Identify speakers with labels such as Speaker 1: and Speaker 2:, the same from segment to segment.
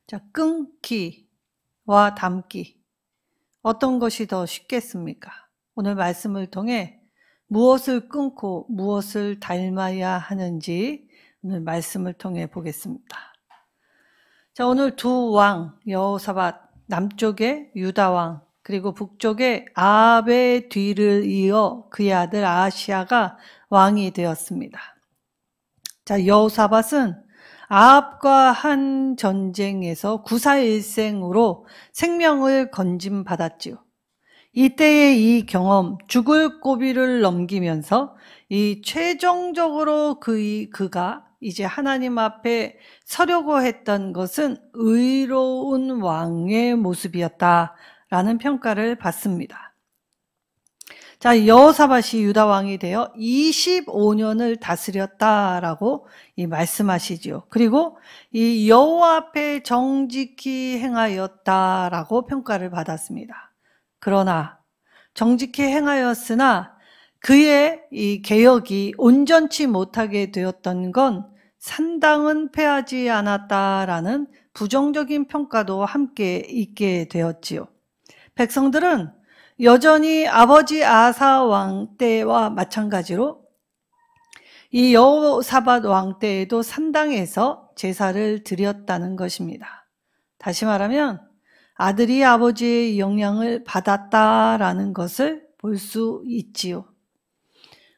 Speaker 1: 자, 끊기와 닮기. 어떤 것이 더 쉽겠습니까? 오늘 말씀을 통해 무엇을 끊고 무엇을 닮아야 하는지 오늘 말씀을 통해 보겠습니다. 자, 오늘 두 왕, 여호사밧, 남쪽에 유다 왕, 그리고 북쪽에 아합의 뒤를 이어 그의 아들 아하시야가 왕이 되었습니다. 자, 여호사밧은 아합과 한 전쟁에서 구사일생으로 생명을 건짐받았지요. 이때의 이 경험, 죽을 고비를 넘기면서 이 최종적으로 그가 이제 하나님 앞에 서려고 했던 것은 의로운 왕의 모습이었다라는 평가를 받습니다. 자, 여호사밧이 유다 왕이 되어 25년을 다스렸다라고 말씀하시죠. 그리고 이 여호와 앞에 정직히 행하였다라고 평가를 받았습니다. 그러나 정직히 행하였으나 그의 이 개혁이 온전치 못하게 되었던 건 산당은 패하지 않았다라는 부정적인 평가도 함께 있게 되었지요. 백성들은 여전히 아버지 아사 왕 때와 마찬가지로 이 여호사밧 왕 때에도 산당에서 제사를 드렸다는 것입니다. 다시 말하면 아들이 아버지의 영향을 받았다라는 것을 볼 수 있지요.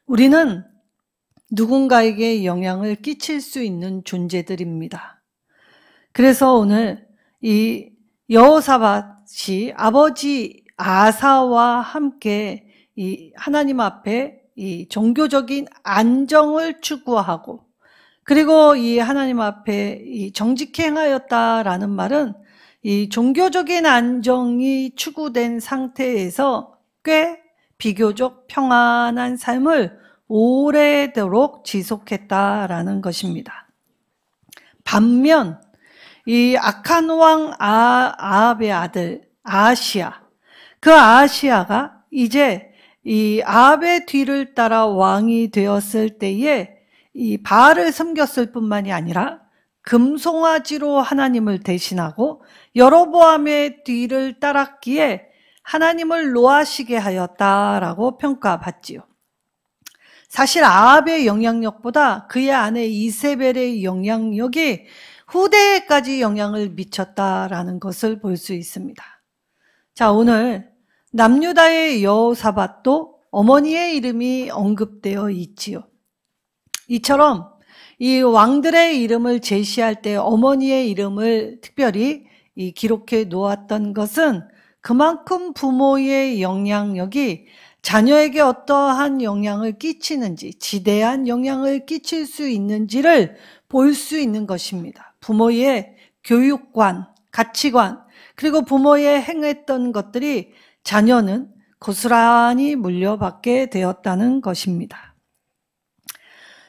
Speaker 1: 우리는 누군가에게 영향을 끼칠 수 있는 존재들입니다. 그래서 오늘 이 여호사밧이 아버지 아사와 함께 이 하나님 앞에 이 종교적인 안정을 추구하고, 그리고 이 하나님 앞에 이 정직히 행하였다라는 말은 이 종교적인 안정이 추구된 상태에서 꽤 비교적 평안한 삶을 오래도록 지속했다라는 것입니다. 반면 이 악한 왕 아합의 아들 아하시야, 그 아하시야가 이제 이 아합의 뒤를 따라 왕이 되었을 때에 이 바알을 섬겼을 뿐만이 아니라 금송아지로 하나님을 대신하고 여로보암의 뒤를 따랐기에 하나님을 노하시게 하였다라고 평가받지요. 사실 아합의 영향력보다 그의 아내 이세벨의 영향력이 후대에까지 영향을 미쳤다라는 것을 볼 수 있습니다. 자, 오늘 남유다의 여호사밧도 어머니의 이름이 언급되어 있지요. 이처럼 이 왕들의 이름을 제시할 때 어머니의 이름을 특별히 기록해 놓았던 것은 그만큼 부모의 영향력이 자녀에게 어떠한 영향을 끼치는지, 지대한 영향을 끼칠 수 있는지를 볼 수 있는 것입니다. 부모의 교육관, 가치관, 그리고 부모의 행했던 것들이 자녀는 고스란히 물려받게 되었다는 것입니다.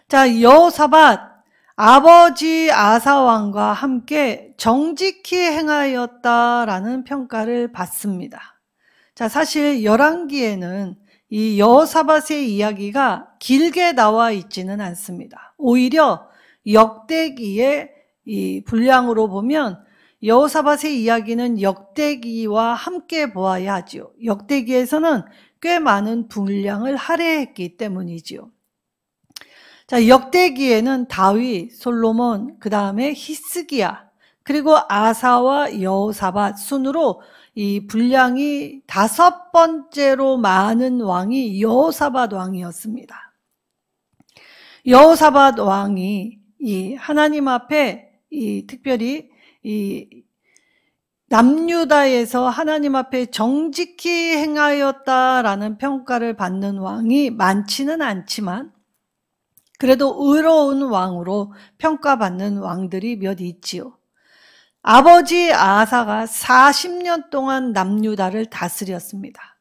Speaker 1: 자, 여호사밧 아버지 아사 왕과 함께 정직히 행하였다라는 평가를 받습니다. 자, 사실 열왕기에는 이 여호사밧의 이야기가 길게 나와 있지는 않습니다. 오히려 역대기의 이 분량으로 보면 여호사밧의 이야기는 역대기와 함께 보아야 하지요. 역대기에서는 꽤 많은 분량을 할애했기 때문이지요. 자, 역대기에는 다윗, 솔로몬, 그 다음에 히스기야, 그리고 아사와 여호사밧 순으로 이 분량이 5번째로 많은 왕이 여호사밧 왕이었습니다. 여호사밧 왕이 이 하나님 앞에 특별히 남유다에서 하나님 앞에 정직히 행하였다라는 평가를 받는 왕이 많지는 않지만 그래도 의로운 왕으로 평가받는 왕들이 몇 있지요. 아버지 아사가 40년 동안 남유다를 다스렸습니다.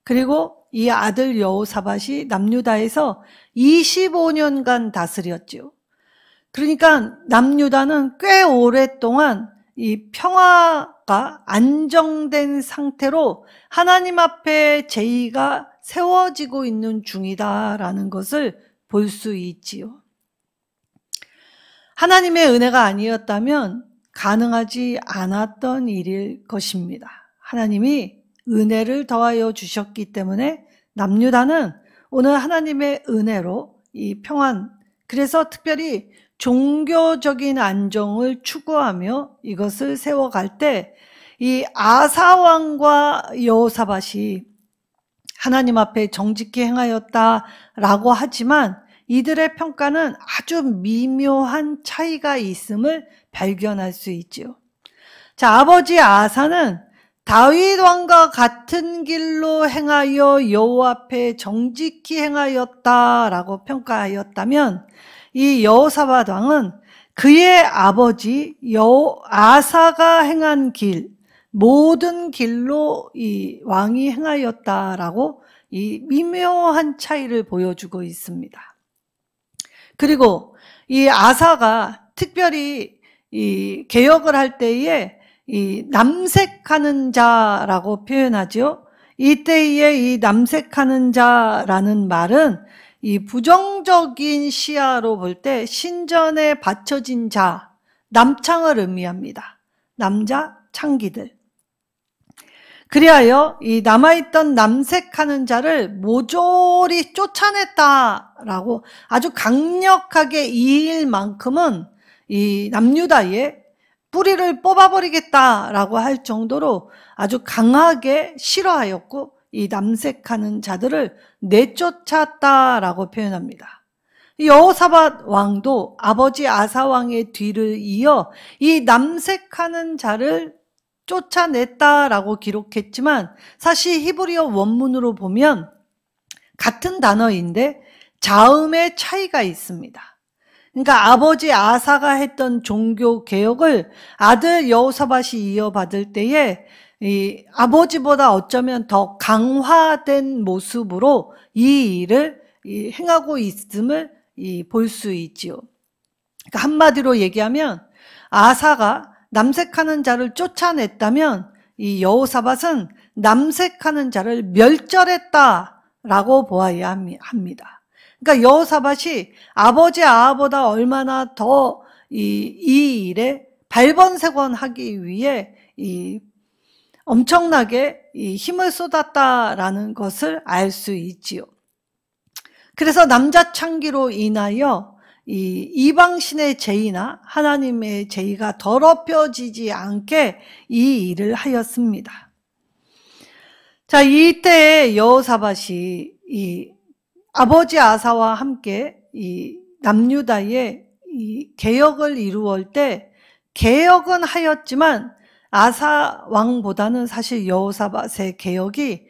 Speaker 1: 그리고 이 아들 여호사밧이 남유다에서 25년간 다스렸지요. 그러니까 남유다는 꽤 오랫동안 이 평화가 안정된 상태로 하나님 앞에 제의가 세워지고 있는 중이다라는 것을 볼 수 있지요. 하나님의 은혜가 아니었다면 가능하지 않았던 일일 것입니다. 하나님이 은혜를 더하여 주셨기 때문에 남유다는 오늘 하나님의 은혜로 이 평안, 그래서 특별히 종교적인 안정을 추구하며 이것을 세워갈 때 이 아사 왕과 여호사밧이 하나님 앞에 정직히 행하였다라고 하지만 이들의 평가는 아주 미묘한 차이가 있음을 발견할 수 있지요. 자, 아버지 아사는 다윗 왕과 같은 길로 행하여 여호와 앞에 정직히 행하였다라고 평가하였다면 이 여호사밧 왕은 그의 아버지 아사가 행한 길, 모든 길로 이 왕이 행하였다라고 이 미묘한 차이를 보여주고 있습니다. 그리고 이 아사가 특별히 이 개혁을 할 때에 이 남색하는 자라고 표현하죠. 이때에 이 남색하는 자라는 말은 이 부정적인 시야로 볼 때 신전에 바쳐진 자, 남창을 의미합니다. 남자 창기들. 그리하여 이 남아있던 남색하는 자를 모조리 쫓아냈다라고 아주 강력하게 이 일만큼은 이 남유다의 뿌리를 뽑아버리겠다라고 할 정도로 아주 강하게 싫어하였고 이 남색하는 자들을 내쫓았다라고 표현합니다. 여호사밧 왕도 아버지 아사 왕의 뒤를 이어 이 남색하는 자를 쫓아냈다라고 기록했지만 사실 히브리어 원문으로 보면 같은 단어인데 자음의 차이가 있습니다. 그러니까 아버지 아사가 했던 종교 개혁을 아들 여호사밧이 이어받을 때에 이 아버지보다 어쩌면 더 강화된 모습으로 이 일을 행하고 있음을 볼 수 있지요. 그러니까 한마디로 얘기하면 아사가 남색하는 자를 쫓아냈다면 이 여호사밧은 남색하는 자를 멸절했다라고 보아야 합니다. 그러니까 여호사밧이 아버지 아하보다 얼마나 더 이 일에 발번색원하기 위해 엄청나게 힘을 쏟았다라는 것을 알 수 있지요. 그래서 남자 창기로 인하여 이방신의 제의나 하나님의 제의가 더럽혀지지 않게 이 일을 하였습니다. 자, 이때 여호사밧이 아버지 아사와 함께 남유다의 개혁을 이루었을 때 개혁은 하였지만 아사 왕보다는 사실 여호사밧의 개혁이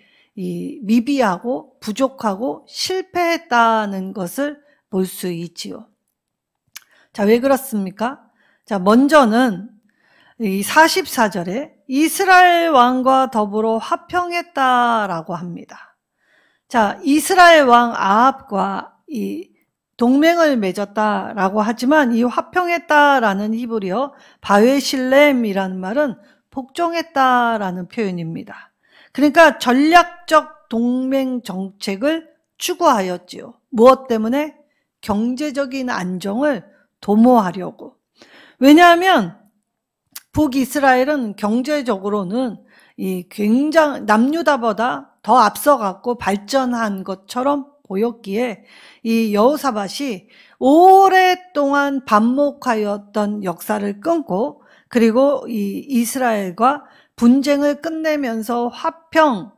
Speaker 1: 미비하고 부족하고 실패했다는 것을 볼 수 있지요. 자, 왜 그렇습니까? 자, 먼저는 이 44절에 이스라엘 왕과 더불어 화평했다라고 합니다. 자, 이스라엘 왕 아합과 이 동맹을 맺었다라고 하지만 이 화평했다라는 히브리어 바웨실렘이라는 말은 복종했다라는 표현입니다. 그러니까 전략적 동맹 정책을 추구하였지요. 무엇 때문에? 경제적인 안정을 도모하려고. 왜냐하면 북이스라엘은 경제적으로는 굉장히 남유다보다 더 앞서갔고 발전한 것처럼 보였기에 이 여호사밧이 오랫동안 반목하였던 역사를 끊고 그리고 이 이스라엘과 분쟁을 끝내면서 화평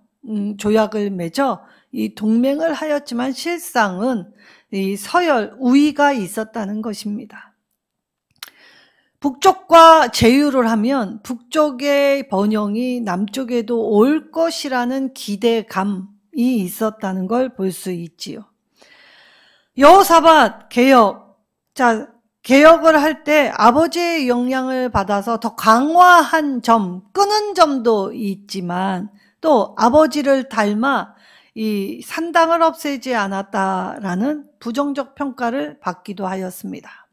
Speaker 1: 조약을 맺어 이 동맹을 하였지만 실상은 이 서열 우위가 있었다는 것입니다. 북쪽과 제휴를 하면 북쪽의 번영이 남쪽에도 올 것이라는 기대감이 있었다는 걸 볼 수 있지요. 여호사밧 개혁, 자, 개혁을 할 때 아버지의 영향을 받아서 더 강화한 점, 끄는 점도 있지만 또 아버지를 닮아 이 산당을 없애지 않았다라는 부정적 평가를 받기도 하였습니다.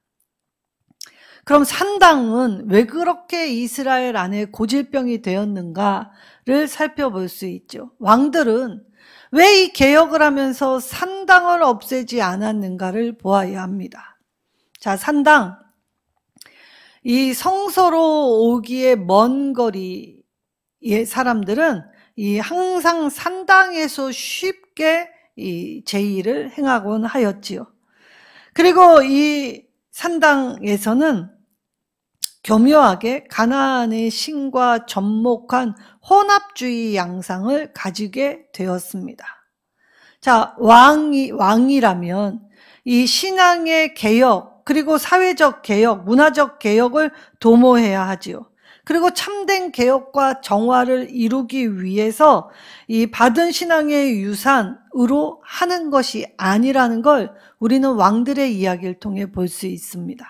Speaker 1: 그럼 산당은 왜 그렇게 이스라엘 안에 고질병이 되었는가를 살펴볼 수 있죠. 왕들은 왜 이 개혁을 하면서 산당을 없애지 않았는가를 보아야 합니다. 자, 산당. 이 성소로 오기에 먼 거리의 사람들은 이 항상 산당에서 쉽게 이 제의를 행하곤 하였지요. 그리고 이 산당에서는 교묘하게 가나안의 신과 접목한 혼합주의 양상을 가지게 되었습니다. 자, 왕이라면 이 신앙의 개혁, 그리고 사회적 개혁, 문화적 개혁을 도모해야 하지요. 그리고 참된 개혁과 정화를 이루기 위해서 이 받은 신앙의 유산으로 하는 것이 아니라는 걸 우리는 왕들의 이야기를 통해 볼 수 있습니다.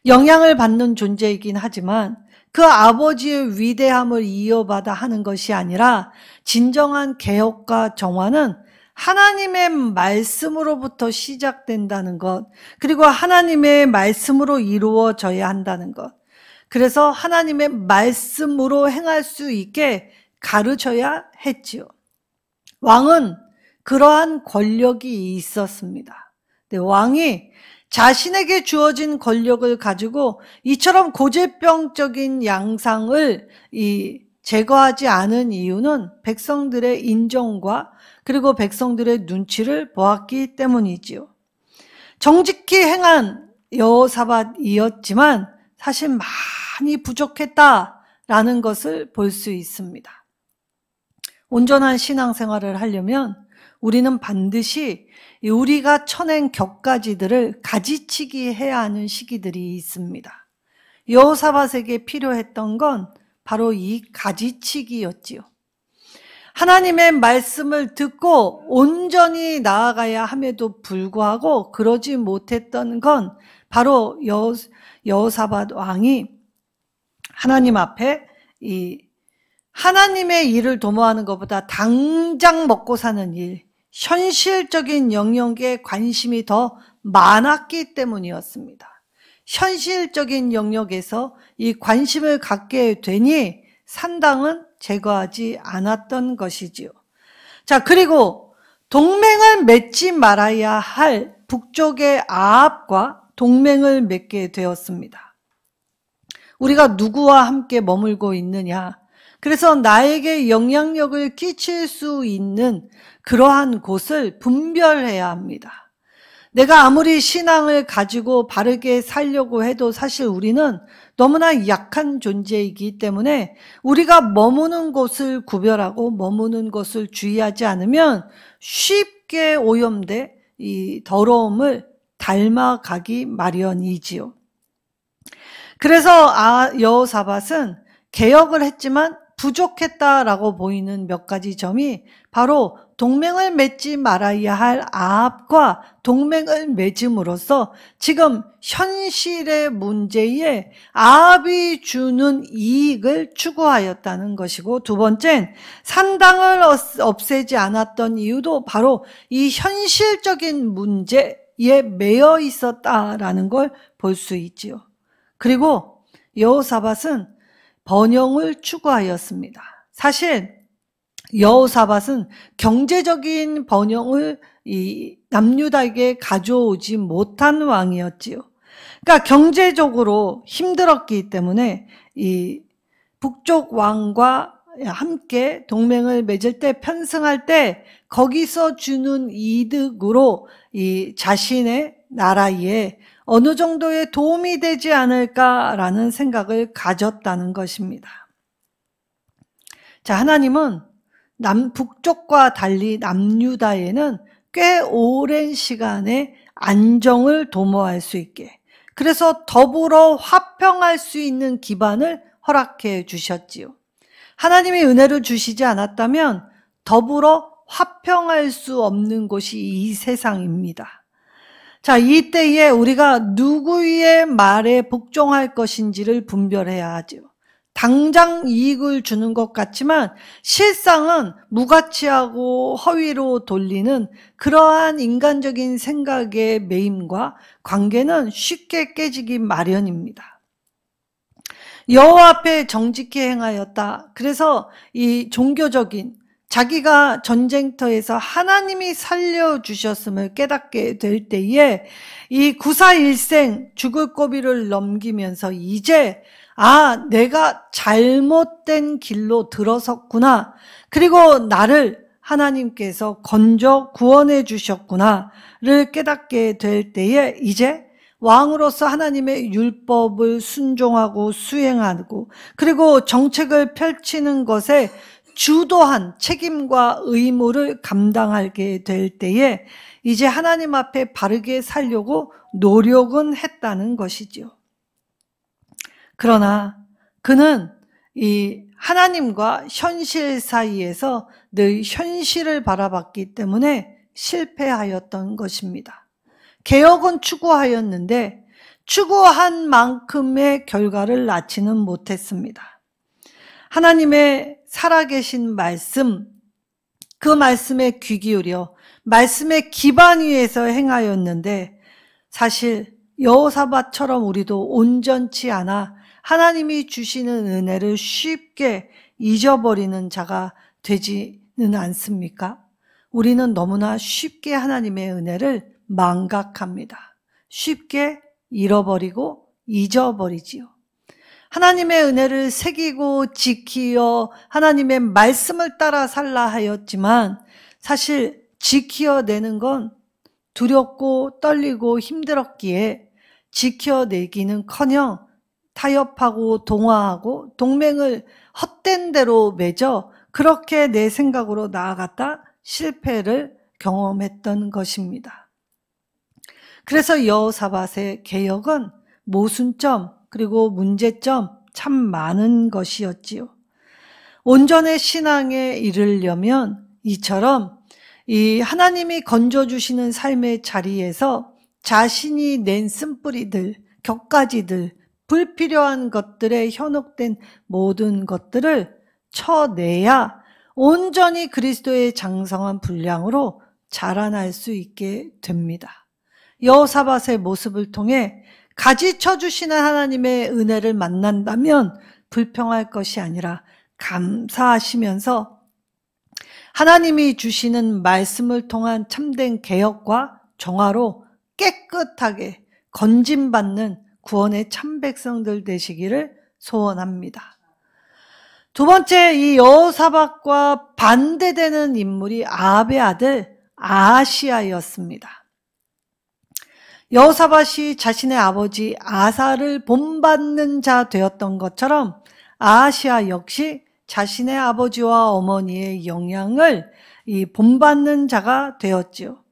Speaker 1: 영향을 받는 존재이긴 하지만 그 아버지의 위대함을 이어받아 하는 것이 아니라 진정한 개혁과 정화는 하나님의 말씀으로부터 시작된다는 것, 그리고 하나님의 말씀으로 이루어져야 한다는 것, 그래서 하나님의 말씀으로 행할 수 있게 가르쳐야 했지요. 왕은 그러한 권력이 있었습니다. 근데 왕이 자신에게 주어진 권력을 가지고 이처럼 고질병적인 양상을 제거하지 않은 이유는 백성들의 인정과 그리고 백성들의 눈치를 보았기 때문이지요. 정직히 행한 여호사밧이었지만 사실 많이 부족했다라는 것을 볼 수 있습니다. 온전한 신앙생활을 하려면 우리는 반드시 우리가 쳐낸 격가지들을 가지치기 해야 하는 시기들이 있습니다. 여호사밧에게 필요했던 건 바로 이 가지치기였지요. 하나님의 말씀을 듣고 온전히 나아가야 함에도 불구하고 그러지 못했던 건 바로 여호사밧 왕이 하나님 앞에 하나님의 일을 도모하는 것보다 당장 먹고 사는 일, 현실적인 영역에 관심이 더 많았기 때문이었습니다. 현실적인 영역에서 이 관심을 갖게 되니 산당은 제거하지 않았던 것이지요. 자, 그리고 동맹을 맺지 말아야 할 북쪽의 아합과 동맹을 맺게 되었습니다. 우리가 누구와 함께 머물고 있느냐? 그래서 나에게 영향력을 끼칠 수 있는 그러한 곳을 분별해야 합니다. 내가 아무리 신앙을 가지고 바르게 살려고 해도 사실 우리는 너무나 약한 존재이기 때문에 우리가 머무는 곳을 구별하고 머무는 곳을 주의하지 않으면 쉽게 오염돼 이 더러움을 닮아가기 마련이지요. 그래서 여호사밧은 개혁을 했지만 부족했다라고 보이는 몇 가지 점이 바로 동맹을 맺지 말아야 할 아합과 동맹을 맺음으로써 지금 현실의 문제에 아합이 주는 이익을 추구하였다는 것이고, 두 번째는 산당을 없애지 않았던 이유도 바로 이 현실적인 문제에 매여 있었다라는 걸 볼 수 있지요. 그리고 여호사밧은 번영을 추구하였습니다. 사실 여호사밧은 경제적인 번영을 남유다에게 가져오지 못한 왕이었지요. 그러니까 경제적으로 힘들었기 때문에 이 북쪽 왕과 함께 동맹을 맺을 때, 편승할 때 거기서 주는 이득으로 이 자신의 나라에 어느 정도의 도움이 되지 않을까라는 생각을 가졌다는 것입니다. 자, 하나님은 북쪽과 달리 남유다에는 꽤 오랜 시간에 안정을 도모할 수 있게, 그래서 더불어 화평할 수 있는 기반을 허락해 주셨지요. 하나님이 은혜를 주시지 않았다면 더불어 화평할 수 없는 곳이 이 세상입니다. 자, 이때에 우리가 누구의 말에 복종할 것인지를 분별해야 하죠. 당장 이익을 주는 것 같지만 실상은 무가치하고 허위로 돌리는 그러한 인간적인 생각의 매임과 관계는 쉽게 깨지기 마련입니다. 여호와 앞에 정직히 행하였다. 그래서 이 종교적인, 자기가 전쟁터에서 하나님이 살려주셨음을 깨닫게 될 때에 이 구사일생 죽을 고비를 넘기면서 이제 내가 잘못된 길로 들어섰구나. 그리고 나를 하나님께서 건져 구원해 주셨구나를 깨닫게 될 때에 이제 왕으로서 하나님의 율법을 순종하고 수행하고 그리고 정책을 펼치는 것에 주도한 책임과 의무를 감당하게 될 때에 이제 하나님 앞에 바르게 살려고 노력은 했다는 것이지요. 그러나 그는 이 하나님과 현실 사이에서 늘 현실을 바라봤기 때문에 실패하였던 것입니다. 개혁은 추구하였는데 추구한 만큼의 결과를 낳지는 못했습니다. 하나님의 살아계신 말씀, 그 말씀에 귀 기울여 말씀의 기반 위에서 행하였는데 사실 여호사밧처럼 우리도 온전치 않아 하나님이 주시는 은혜를 쉽게 잊어버리는 자가 되지는 않습니까? 우리는 너무나 쉽게 하나님의 은혜를 망각합니다. 쉽게 잃어버리고 잊어버리지요. 하나님의 은혜를 새기고 지키어 하나님의 말씀을 따라 살라 하였지만 사실 지키어내는 건 두렵고 떨리고 힘들었기에 지켜내기는커녕 타협하고 동화하고 동맹을 헛된 대로 맺어 그렇게 내 생각으로 나아갔다 실패를 경험했던 것입니다. 그래서 여호사밧의 개혁은 모순점 그리고 문제점 참 많은 것이었지요. 온전의 신앙에 이르려면 이처럼 이 하나님이 건져주시는 삶의 자리에서 자신이 낸 쓴뿌리들, 격가지들, 불필요한 것들에 현혹된 모든 것들을 쳐내야 온전히 그리스도의 장성한 분량으로 자라날 수 있게 됩니다. 여호사밧의 모습을 통해 가지쳐 주시는 하나님의 은혜를 만난다면 불평할 것이 아니라 감사하시면서 하나님이 주시는 말씀을 통한 참된 개혁과 정화로 깨끗하게 건짐받는 구원의 참 백성들 되시기를 소원합니다. 두 번째, 이 여호사밧과 반대되는 인물이 아합의 아들 아하시야였습니다. 여호사밧이 자신의 아버지 아사를 본받는 자 되었던 것처럼 아하시야 역시 자신의 아버지와 어머니의 영향을 본받는 자가 되었지요.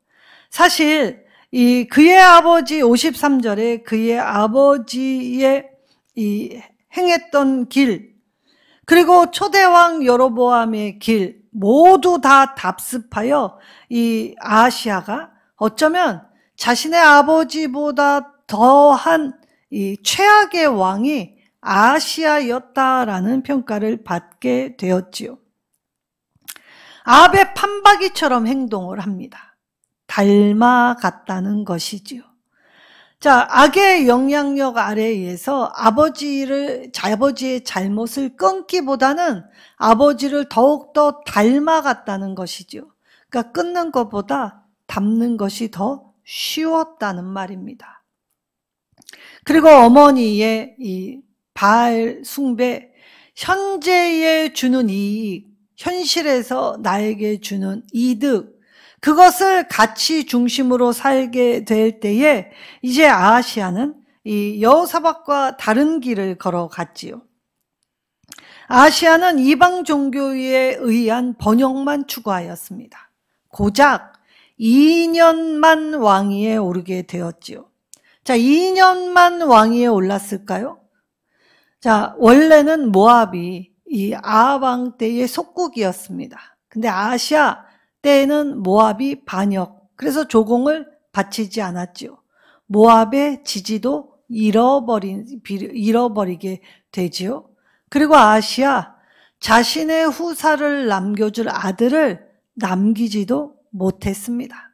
Speaker 1: 사실 그의 아버지 53절에 그의 아버지의 행했던 길 그리고 초대왕 여로보암의 길 모두 다 답습하여 이 아하시야가 어쩌면 자신의 아버지보다 더한 이 최악의 왕이 아하시야였다라는 평가를 받게 되었지요. 아합의 판박이처럼 행동을 합니다. 닮아갔다는 것이지요. 자, 악의 영향력 아래에서 아버지의 잘못을 끊기보다는 아버지를 더욱더 닮아갔다는 것이지요. 그러니까 끊는 것보다 닮는 것이 더 쉬웠다는 말입니다. 그리고 어머니의 이 바알 숭배, 현재에 주는 이익, 현실에서 나에게 주는 이득, 그것을 가치 중심으로 살게 될 때에 이제 아하시야는 이 여호사밧과 다른 길을 걸어갔지요. 아하시야는 이방 종교에 의한 번영만 추구하였습니다. 고작 2년만 왕위에 오르게 되었지요. 자, 2년만 왕위에 올랐을까요? 자, 원래는 모압이 이 아합 왕 때의 속국이었습니다. 근데 아하시야 때에는 모압이 반역, 그래서 조공을 바치지 않았지요. 모압의 지지도 잃어버리게 되지요. 그리고 아하시야 자신의 후사를 남겨줄 아들을 남기지도 못했습니다.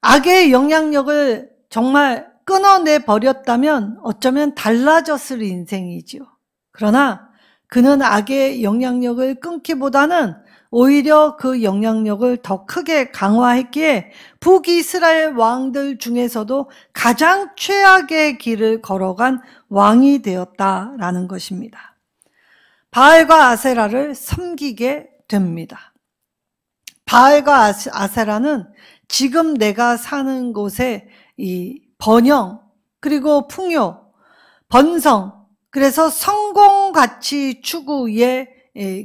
Speaker 1: 악의 영향력을 정말 끊어내 버렸다면 어쩌면 달라졌을 인생이지요. 그러나 그는 악의 영향력을 끊기보다는 오히려 그 영향력을 더 크게 강화했기에 북이스라엘 왕들 중에서도 가장 최악의 길을 걸어간 왕이 되었다라는 것입니다. 바알과 아세라를 섬기게 됩니다. 바알과 아세라는 지금 내가 사는 곳에 이 번영, 그리고 풍요, 번성, 그래서 성공 가치 추구의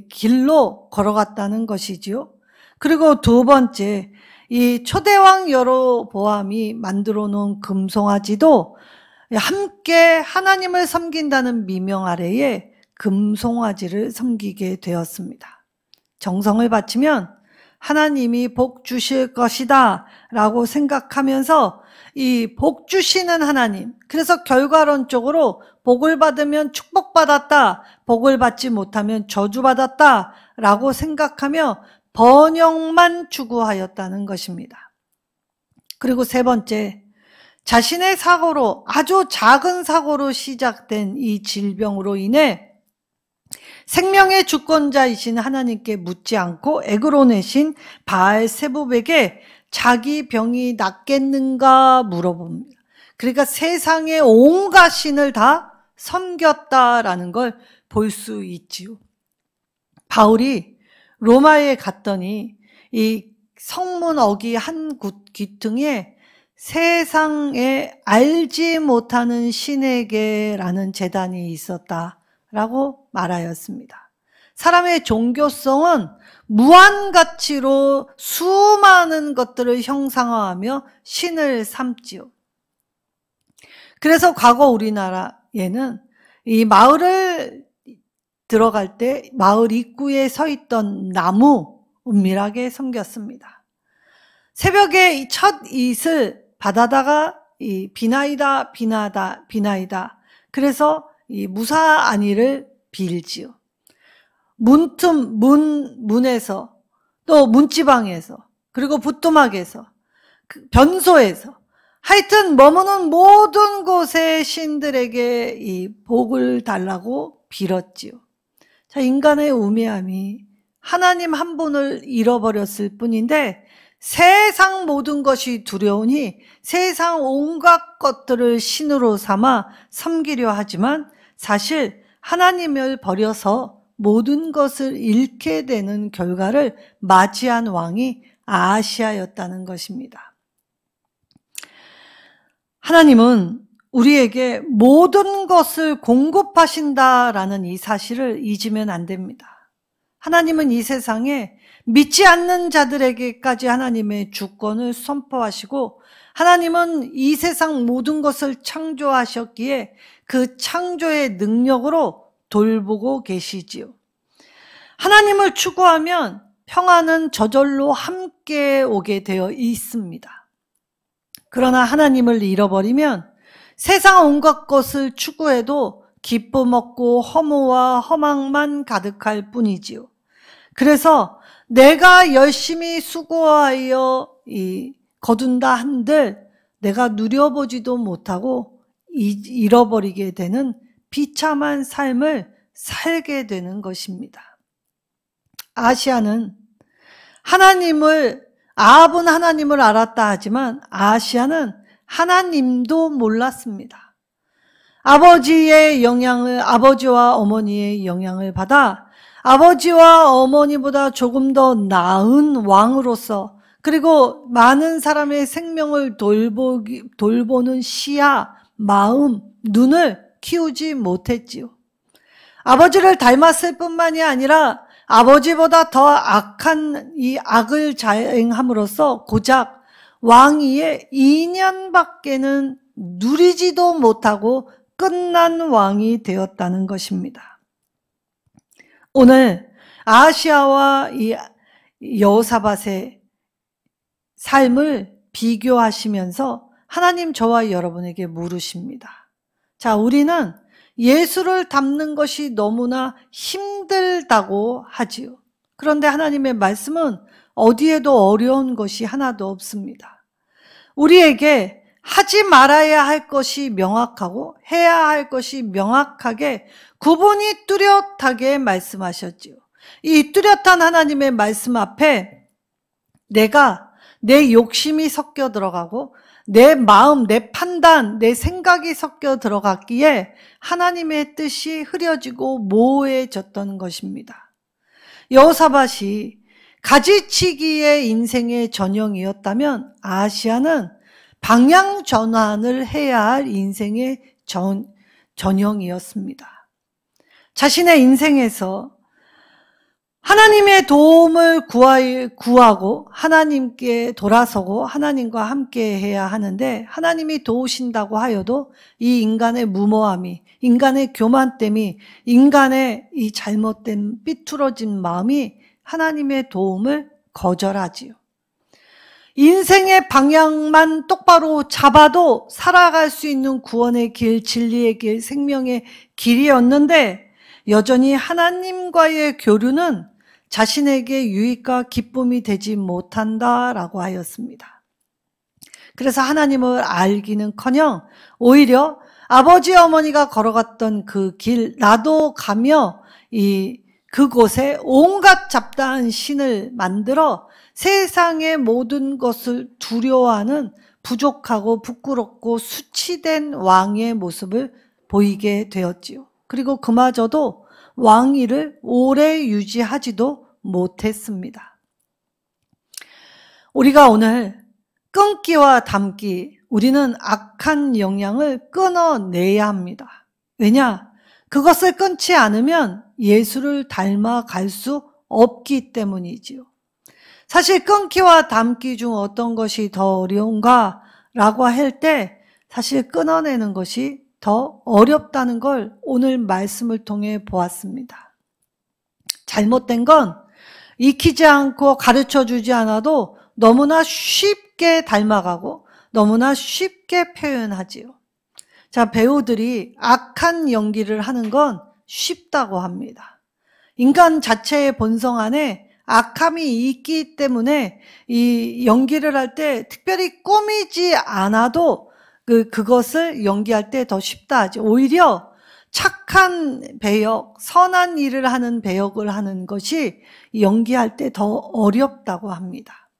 Speaker 1: 길로 걸어갔다는 것이지요. 그리고 두 번째, 이 초대왕 여로보암이 만들어 놓은 금송아지도 함께 하나님을 섬긴다는 미명 아래에 금송아지를 섬기게 되었습니다. 정성을 바치면 하나님이 복 주실 것이다 라고 생각하면서 이 복 주시는 하나님, 그래서 결과론적으로 복을 받으면 축복받았다, 복을 받지 못하면 저주받았다 라고 생각하며 번영만 추구하였다는 것입니다. 그리고 세 번째, 자신의 사고로, 아주 작은 사고로 시작된 이 질병으로 인해 생명의 주권자이신 하나님께 묻지 않고 에그론의 바알세붑에게 자기 병이 낫겠는가 물어봅니다. 그러니까 세상의 온갖 신을 다 섬겼다라는 걸 볼 수 있지요. 바울이 로마에 갔더니 이 성문 어기 한 귀퉁이에 세상에 알지 못하는 신에게라는 제단이 있었다라고 말하였습니다. 사람의 종교성은 무한 가치로 수많은 것들을 형상화하며 신을 삼지요. 그래서 과거 우리나라에는 이 마을을 들어갈 때 마을 입구에 서 있던 나무 은밀하게 섬겼습니다. 새벽에 첫 잇을 받아다가 이 비나이다 비나다 비나이다, 그래서 이 무사안위를 빌지요. 문틈 문에서, 또 문지방에서, 그리고 부뚜막에서, 변소에서, 하여튼 머무는 모든 곳의 신들에게 이 복을 달라고 빌었지요. 자, 인간의 우매함이 하나님 한 분을 잃어버렸을 뿐인데 세상 모든 것이 두려우니 세상 온갖 것들을 신으로 삼아 섬기려 하지만 사실 하나님을 버려서 모든 것을 잃게 되는 결과를 맞이한 왕이 아하시아였다는 것입니다. 하나님은 우리에게 모든 것을 공급하신다라는 이 사실을 잊으면 안 됩니다. 하나님은 이 세상에 믿지 않는 자들에게까지 하나님의 주권을 선포하시고, 하나님은 이 세상 모든 것을 창조하셨기에 그 창조의 능력으로 돌보고 계시지요. 하나님을 추구하면 평안은 저절로 함께 오게 되어 있습니다. 그러나 하나님을 잃어버리면 세상 온갖 것을 추구해도 기쁨 없고 허무와 허망만 가득할 뿐이지요. 그래서 내가 열심히 수고하여 거둔다 한들 내가 누려보지도 못하고 잃어버리게 되는 비참한 삶을 살게 되는 것입니다. 아시아는 아합은 하나님을 알았다 하지만 아시아는 하나님도 몰랐습니다. 아버지와 어머니의 영향을 받아 아버지와 어머니보다 조금 더 나은 왕으로서, 그리고 많은 사람의 생명을 돌보는 시야, 마음, 눈을 키우지 못했지요. 아버지를 닮았을 뿐만이 아니라 아버지보다 더 악한 이 악을 자행함으로써 고작 왕위에 2년밖에는 누리지도 못하고 끝난 왕이 되었다는 것입니다. 오늘 아하시아와 이 여호사밧의 삶을 비교하시면서 하나님 저와 여러분에게 물으십니다. 자, 우리는 예수를 닮는 것이 너무나 힘들다고 하지요. 그런데 하나님의 말씀은 어디에도 어려운 것이 하나도 없습니다. 우리에게 하지 말아야 할 것이 명확하고 해야 할 것이 명확하게 구분이 뚜렷하게 말씀하셨지요. 이 뚜렷한 하나님의 말씀 앞에 내 욕심이 섞여 들어가고 내 마음, 내 판단, 내 생각이 섞여 들어갔기에 하나님의 뜻이 흐려지고 모호해졌던 것입니다. 여호사밧이 가지치기의 인생의 전형이었다면 아하시야는 방향 전환을 해야 할 인생의 전형이었습니다. 자신의 인생에서 하나님의 도움을 구하고 하나님께 돌아서고 하나님과 함께 해야 하는데 하나님이 도우신다고 하여도 이 인간의 무모함이, 인간의 교만됨이, 인간의 이 잘못된 삐뚤어진 마음이 하나님의 도움을 거절하지요. 인생의 방향만 똑바로 잡아도 살아갈 수 있는 구원의 길, 진리의 길, 생명의 길이었는데 여전히 하나님과의 교류는 자신에게 유익과 기쁨이 되지 못한다라고 하였습니다. 그래서 하나님을 알기는커녕 오히려 아버지 어머니가 걸어갔던 그 길, 나도 가며 그곳에 온갖 잡다한 신을 만들어 세상의 모든 것을 두려워하는 부족하고 부끄럽고 수치된 왕의 모습을 보이게 되었지요. 그리고 그마저도 왕위를 오래 유지하지도 못했습니다. 우리가 오늘 끊기와 담기, 우리는 악한 영향을 끊어내야 합니다. 왜냐? 그것을 끊지 않으면 예수를 닮아갈 수 없기 때문이지요. 사실 끊기와 담기 중 어떤 것이 더 어려운가 라고 할 때 사실 끊어내는 것이 더 어렵다는 걸 오늘 말씀을 통해 보았습니다. 잘못된 건 익히지 않고 가르쳐주지 않아도 너무나 쉽게 닮아가고 너무나 쉽게 표현하지요. 자, 배우들이 악한 연기를 하는 건 쉽다고 합니다. 인간 자체의 본성 안에 악함이 있기 때문에 이 연기를 할 때 특별히 꾸미지 않아도 그것을 연기할 때 더 쉽다 하죠. 오히려 착한 배역, 선한 일을 하는 배역을 하는 것이 연기할 때 더 어렵다고 합니다.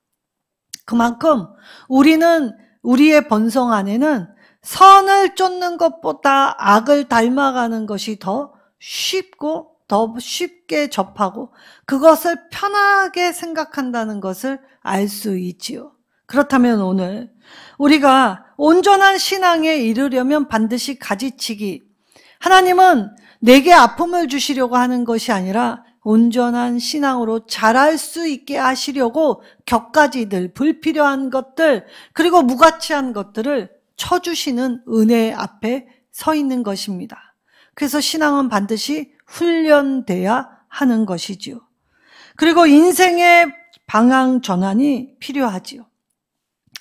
Speaker 1: 그만큼 우리의 본성 안에는 선을 쫓는 것보다 악을 닮아가는 것이 더 쉽고 더 쉽게 접하고 그것을 편하게 생각한다는 것을 알 수 있지요. 그렇다면 오늘 우리가 온전한 신앙에 이르려면 반드시 가지치기, 하나님은 내게 아픔을 주시려고 하는 것이 아니라 온전한 신앙으로 자랄 수 있게 하시려고 격가지들, 불필요한 것들, 그리고 무가치한 것들을 쳐주시는 은혜 앞에 서 있는 것입니다. 그래서 신앙은 반드시 훈련돼야 하는 것이지요. 그리고 인생의 방향 전환이 필요하지요.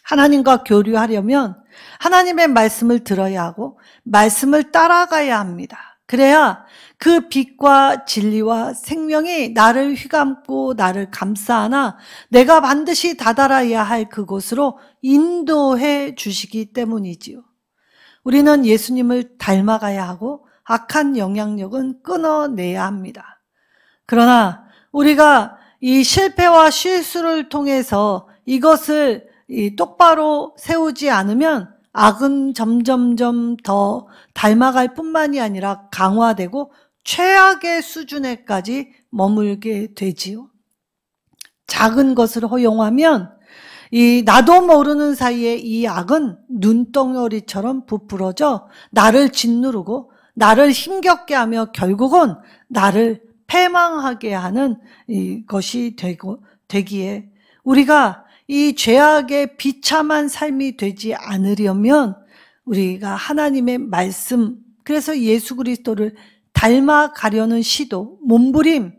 Speaker 1: 하나님과 교류하려면 하나님의 말씀을 들어야 하고 말씀을 따라가야 합니다. 그래야 그 빛과 진리와 생명이 나를 휘감고 나를 감싸나 내가 반드시 다다라야 할 그곳으로 인도해 주시기 때문이지요. 우리는 예수님을 닮아가야 하고 악한 영향력은 끊어내야 합니다. 그러나 우리가 이 실패와 실수를 통해서 이것을 똑바로 세우지 않으면 악은 점점점 더 닮아갈 뿐만이 아니라 강화되고 최악의 수준에까지 머물게 되지요. 작은 것을 허용하면 나도 모르는 사이에 이 악은 눈덩어리처럼 부풀어져 나를 짓누르고 나를 힘겹게 하며 결국은 나를 패망하게 하는 것이 되기에 우리가 이 죄악의 비참한 삶이 되지 않으려면 우리가 하나님의 말씀, 그래서 예수 그리스도를 닮아가려는 시도, 몸부림,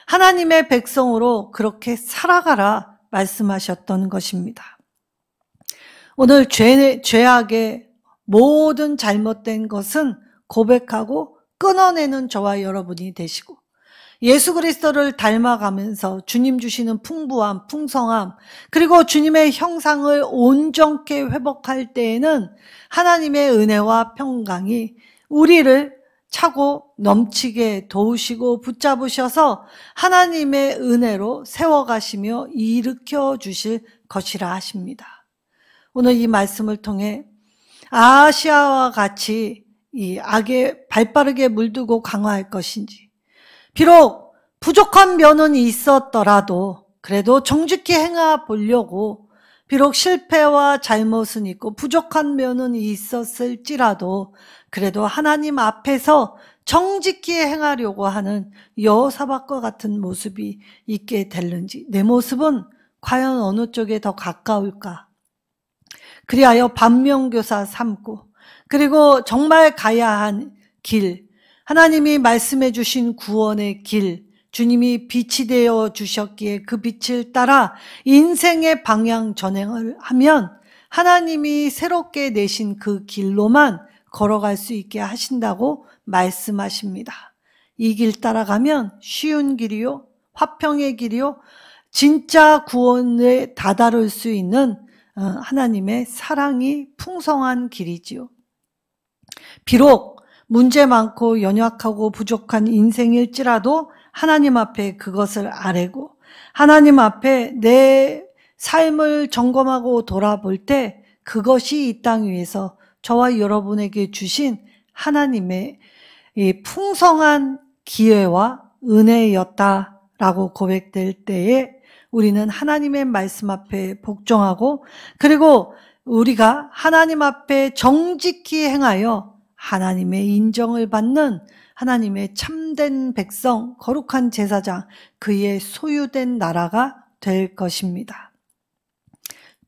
Speaker 1: 하나님의 백성으로 그렇게 살아가라 말씀하셨던 것입니다. 오늘 죄악의 모든 잘못된 것은 고백하고 끊어내는 저와 여러분이 되시고 예수 그리스도를 닮아가면서 주님 주시는 풍부함, 풍성함, 그리고 주님의 형상을 온전케 회복할 때에는 하나님의 은혜와 평강이 우리를 차고 넘치게 도우시고 붙잡으셔서 하나님의 은혜로 세워가시며 일으켜 주실 것이라 하십니다. 오늘 이 말씀을 통해 아시아와 같이 이 악에 발빠르게 물들고 강화할 것인지, 비록 부족한 면은 있었더라도 그래도 정직히 행하 보려고, 비록 실패와 잘못은 있고 부족한 면은 있었을지라도 그래도 하나님 앞에서 정직히 행하려고 하는 여호사밧과 같은 모습이 있게 될는지, 내 모습은 과연 어느 쪽에 더 가까울까? 그리하여 반면교사 삼고, 그리고 정말 가야 한 길, 하나님이 말씀해 주신 구원의 길, 주님이 빛이 되어 주셨기에 그 빛을 따라 인생의 방향 전행을 하면 하나님이 새롭게 내신 그 길로만 걸어갈 수 있게 하신다고 말씀하십니다. 이 길 따라가면 쉬운 길이요, 화평의 길이요, 진짜 구원에 다다를 수 있는 하나님의 사랑이 풍성한 길이지요. 비록 문제 많고 연약하고 부족한 인생일지라도 하나님 앞에 그것을 아뢰고 하나님 앞에 내 삶을 점검하고 돌아볼 때 그것이 이 땅 위에서 저와 여러분에게 주신 하나님의 이 풍성한 기회와 은혜였다라고 고백될 때에 우리는 하나님의 말씀 앞에 복종하고, 그리고 우리가 하나님 앞에 정직히 행하여 하나님의 인정을 받는 하나님의 참된 백성, 거룩한 제사장, 그의 소유된 나라가 될 것입니다.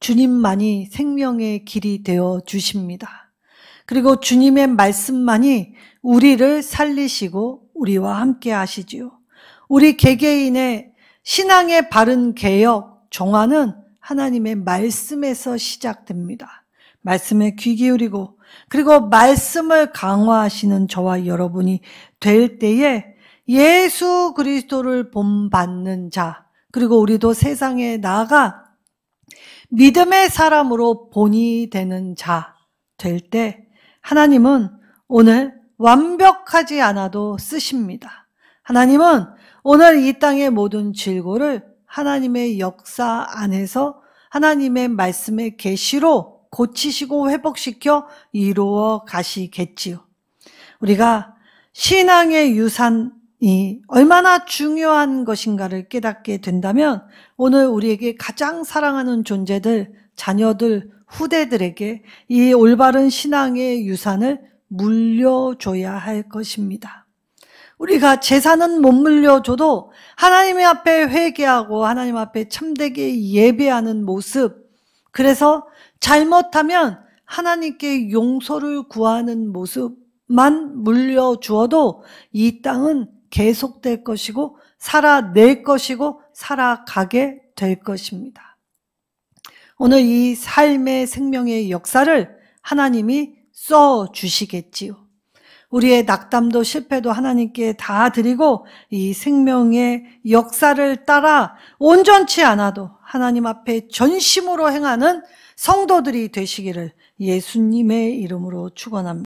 Speaker 1: 주님만이 생명의 길이 되어 주십니다. 그리고 주님의 말씀만이 우리를 살리시고 우리와 함께 하시지요. 우리 개개인의 신앙의 바른 개혁, 정화는 하나님의 말씀에서 시작됩니다. 말씀에 귀 기울이고, 그리고 말씀을 강화하시는 저와 여러분이 될 때에 예수 그리스도를 본받는 자, 그리고 우리도 세상에 나아가 믿음의 사람으로 본이 되는 자 될 때 하나님은 오늘 완벽하지 않아도 쓰십니다. 하나님은 오늘 이 땅의 모든 질고를 하나님의 역사 안에서 하나님의 말씀의 계시로 고치시고 회복시켜 이루어 가시겠지요. 우리가 신앙의 유산이 얼마나 중요한 것인가를 깨닫게 된다면 오늘 우리에게 가장 사랑하는 존재들, 자녀들, 후대들에게 이 올바른 신앙의 유산을 물려줘야 할 것입니다. 우리가 재산은 못 물려줘도 하나님 앞에 회개하고 하나님 앞에 참되게 예배하는 모습, 그래서 잘못하면 하나님께 용서를 구하는 모습만 물려주어도 이 땅은 계속될 것이고 살아낼 것이고 살아가게 될 것입니다. 오늘 이 삶의 생명의 역사를 하나님이 써주시겠지요. 우리의 낙담도 실패도 하나님께 다 드리고 이 생명의 역사를 따라 온전치 않아도 하나님 앞에 전심으로 행하는 성도들이 되시기를 예수님의 이름으로 축원합니다.